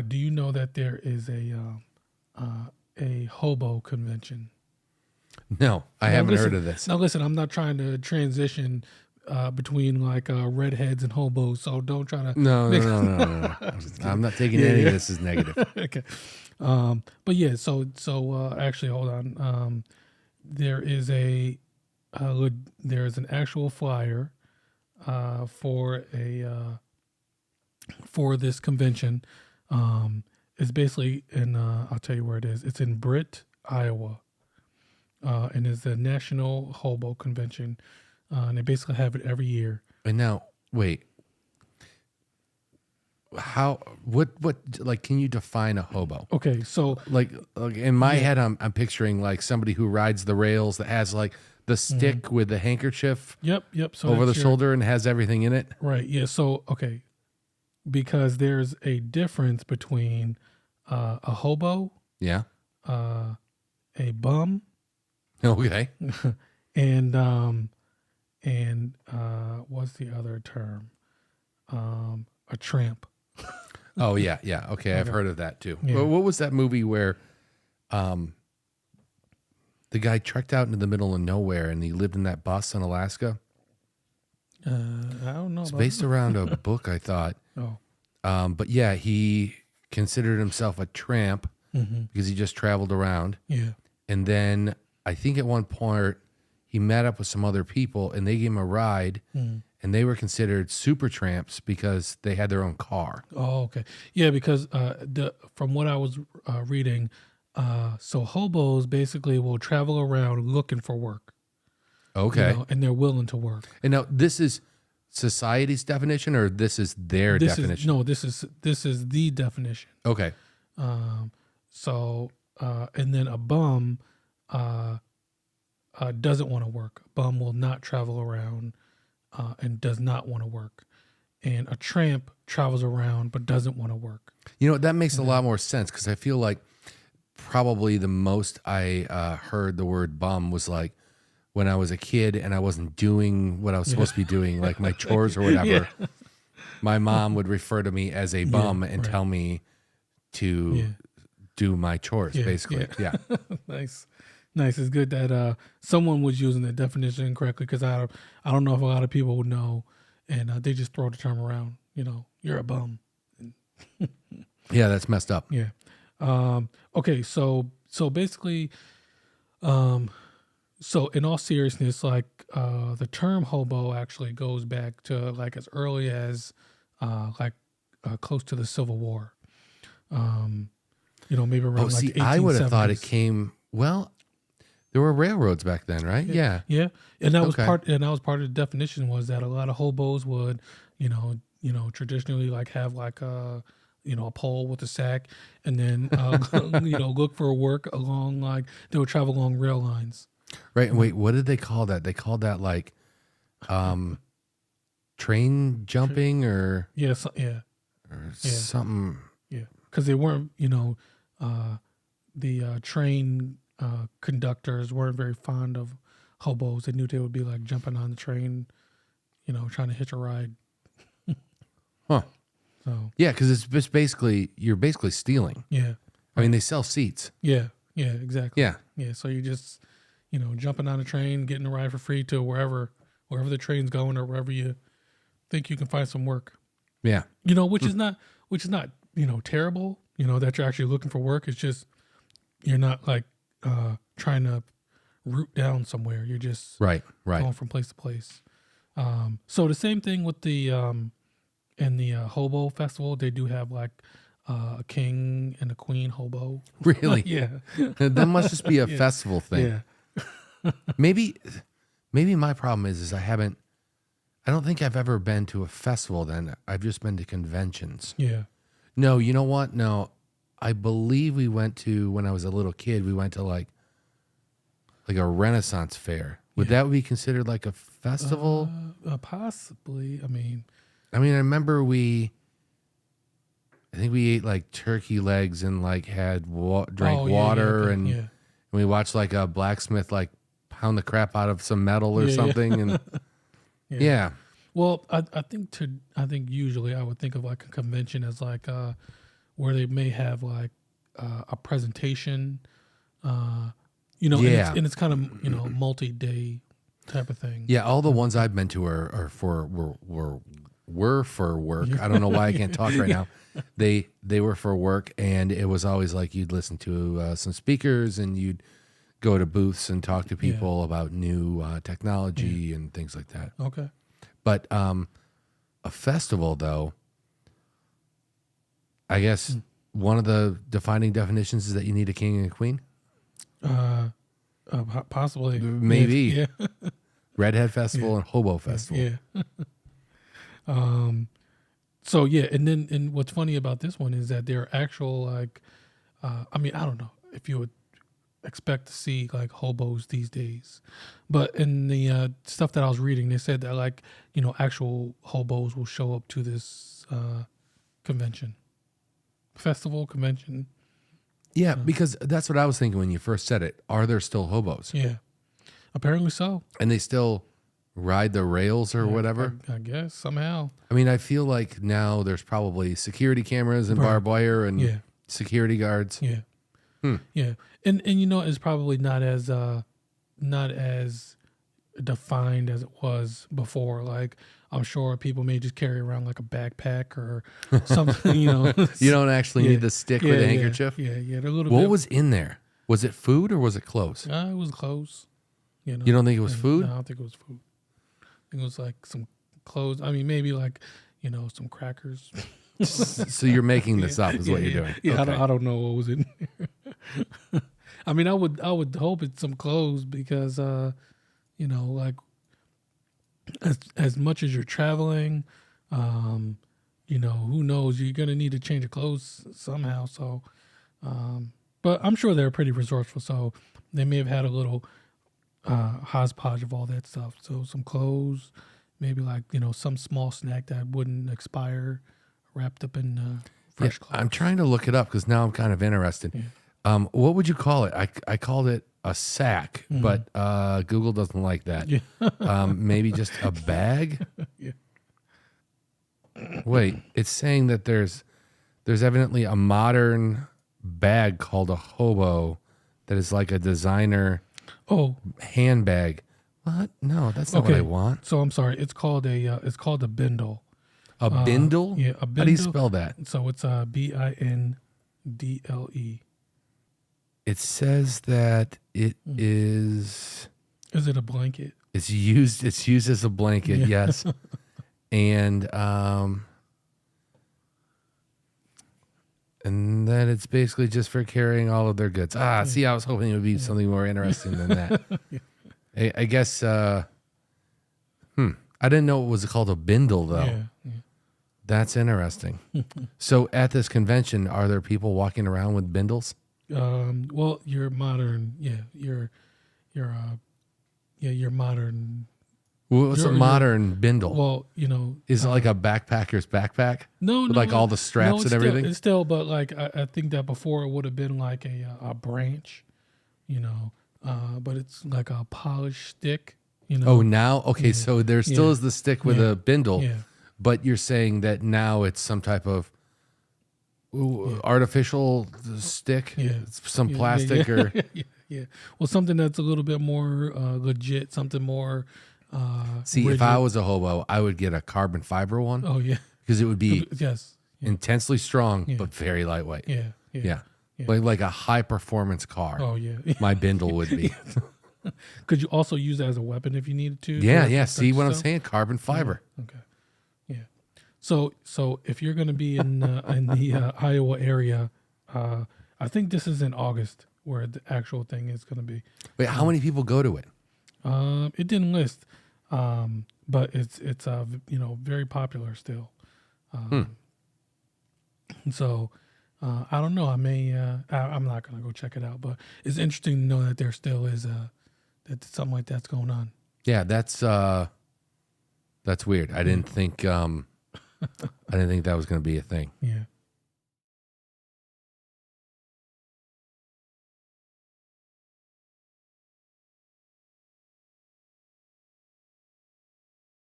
Do you know that there is a hobo convention? No, I haven't heard of this. Now listen, I'm not trying to transition between like redheads and hobos, so don't try to. No. I'm not taking any of this as negative. Okay. But yeah, so actually, hold on. There is an actual flyer for this convention. It's basically in I'll tell you where it is. It's in Britt, Iowa, and it's the National Hobo Convention, and they basically have it every year. And now, wait. What like, can you define a hobo? Okay, so like in my head, I'm picturing like somebody who rides the rails that has like the stick with the handkerchief yep so over the shoulder and has everything in it. Right. Yeah. So okay, because there's a difference between a hobo, Yeah. a bum, Okay. and what's the other term? A tramp. Oh yeah. Okay, I've heard of that too. Yeah. Well, what was that movie where the guy trekked out into the middle of nowhere and he lived in that bus in Alaska? I don't know. It's based around a book, I thought. Oh. But yeah, he considered himself a tramp because he just traveled around. Yeah. And then I think at one point he met up with some other people and they gave him a ride. And they were considered super tramps because they had their own car. Oh, okay. Yeah, because from what I was reading, so hobos basically will travel around looking for work. Okay. And they're willing to work. And now this is society's definition, or this is their definition? This is the definition. Okay. So and then a bum doesn't want to work. A bum will not travel around. And does not want to work. And a tramp travels around but doesn't want to work. You know, that makes a lot more sense because I feel like probably the most I heard the word bum was like when I was a kid and I wasn't doing what I was supposed to be doing, like my chores or whatever. My mom would refer to me as a bum and tell me to do my chores, basically. Yeah. Nice. It's good that someone was using the definition incorrectly because I don't know if a lot of people would know, and they just throw the term around. You know, you're a bum. Yeah, that's messed up. Yeah. Okay. So basically, so in all seriousness, like the term hobo actually goes back to like as early as close to the Civil War. Maybe around like the 1870s. I would have thought it came well. There were railroads back then, right? Yeah. And that was part of the definition was that a lot of hobos would, traditionally like have like a pole with a sack and then, look for work along like they would travel along rail lines. Right. And wait, what did they call that? They called that like train jumping or something. Yeah. Because they weren't, the train conductors weren't very fond of hobos. They knew they would be like jumping on the train, trying to hitch a ride. Huh. So yeah, because it's just you're basically stealing. Yeah. I mean, they sell seats. Yeah. Yeah. Exactly. Yeah. Yeah. So you just, jumping on a train, getting a ride for free to wherever the train's going or wherever you think you can find some work. Yeah. Which is not terrible. That you're actually looking for work. It's just you're not like trying to root down somewhere. You're just going from place to place. So the same thing with the in the Hobo Festival, they do have like a king and a queen hobo. Really? Yeah. That must just be a festival thing. Yeah. Maybe my problem is I don't think I've ever been to a festival then. I've just been to conventions. Yeah. No, you know what? No, I believe we went to, when I was a little kid, we went to like a Renaissance fair. Would that be considered like a festival? Possibly. I mean, I remember I think we ate like turkey legs and like drank water and we watched like a blacksmith like pound the crap out of some metal or something. And Well, I think usually I would think of like a convention as like where they may have like a presentation, you know, Yeah. and it's kind of, you know, multi-day type of thing. Yeah, all the ones I've been to were for work. I don't know why I can't talk right now. They were for work, and it was always like you'd listen to some speakers, and you'd go to booths and talk to people about new technology and things like that. Okay. But a festival, though, I guess one of the defining definitions is that you need a king and a queen. Possibly. Maybe. Yeah. Redhead Festival and Hobo Festival. Yeah. So yeah, and what's funny about this one is that they're actual like, I mean, I don't know if you would expect to see like hobos these days, but in the stuff that I was reading, they said that like, you know, actual hobos will show up to this convention. Yeah, because that's what I was thinking when you first said it. Are there still hobos? Yeah, apparently so. And they still ride the rails or whatever? I guess somehow. I mean, I feel like now there's probably security cameras and barbed wire and security guards. Yeah. Yeah. And you know, it's probably not as defined as it was before. Like, I'm sure people may just carry around like a backpack or something, you know. You don't actually need the stick with a handkerchief? Yeah. They're a little What was in there? Was it food or was it clothes? It was clothes. You know. You don't think it was food? No, I don't think it was food. I think it was like some clothes. I mean, maybe like, you know, some crackers. So you're making this up is what you're doing. Yeah, okay. I don't know what was in there. I mean, I would hope it's some clothes because, you know, like as much as you're traveling, you know, who knows, you're going to need to change your clothes somehow. So, but I'm sure they're pretty resourceful. So they may have had a little hodgepodge of all that stuff. So some clothes, maybe like, you know, some small snack that wouldn't expire, wrapped up in fresh clothes. I'm trying to look it up because now I'm kind of interested. Yeah. What would you call it? I called it a sack, but Google doesn't like that. Yeah. Maybe just a bag? Yeah. Wait, it's saying that there's evidently a modern bag called a hobo that is like a designer handbag. What? No, that's not what I want. So I'm sorry. It's called a bindle. A bindle? Yeah, a bindle. How do you spell that? So it's BINDLE. It says that it is. Is it a blanket? It's used as a blanket, yes. And then it's basically just for carrying all of their goods. See, I was hoping it would be something more interesting than that. I guess. I didn't know it was called a bindle though. Yeah. That's interesting. So at this convention, are there people walking around with bindles? Well, you're modern. You're modern. What's a modern bindle? Well, you know, is it like a backpacker's backpack? No, with like all the straps and everything. It's still, but like I think that before it would have been like a branch, you know, but it's like a polished stick, you know. Oh, now okay, so there still is the stick with a bindle, but you're saying that now it's some type of artificial stick, some plastic or well, something that's a little bit more legit, something more. See, rigid. If I was a hobo, I would get a carbon fiber one. Oh yeah, because it would be intensely strong but very lightweight. Yeah. Like a high performance car. Oh yeah, my bindle would be. Could you also use that as a weapon if you needed to? Yeah. See what I'm saying? Carbon fiber. Okay. Yeah. So if you're going to be in the Iowa area, I think this is in August where the actual thing is going to be. Wait, how many people go to it? It didn't list, but it's you know, very popular still. So I don't know. I may I'm not going to go check it out, but it's interesting to know that there still is that something like that's going on. Yeah, that's weird. I didn't think that was going to be a thing. Yeah.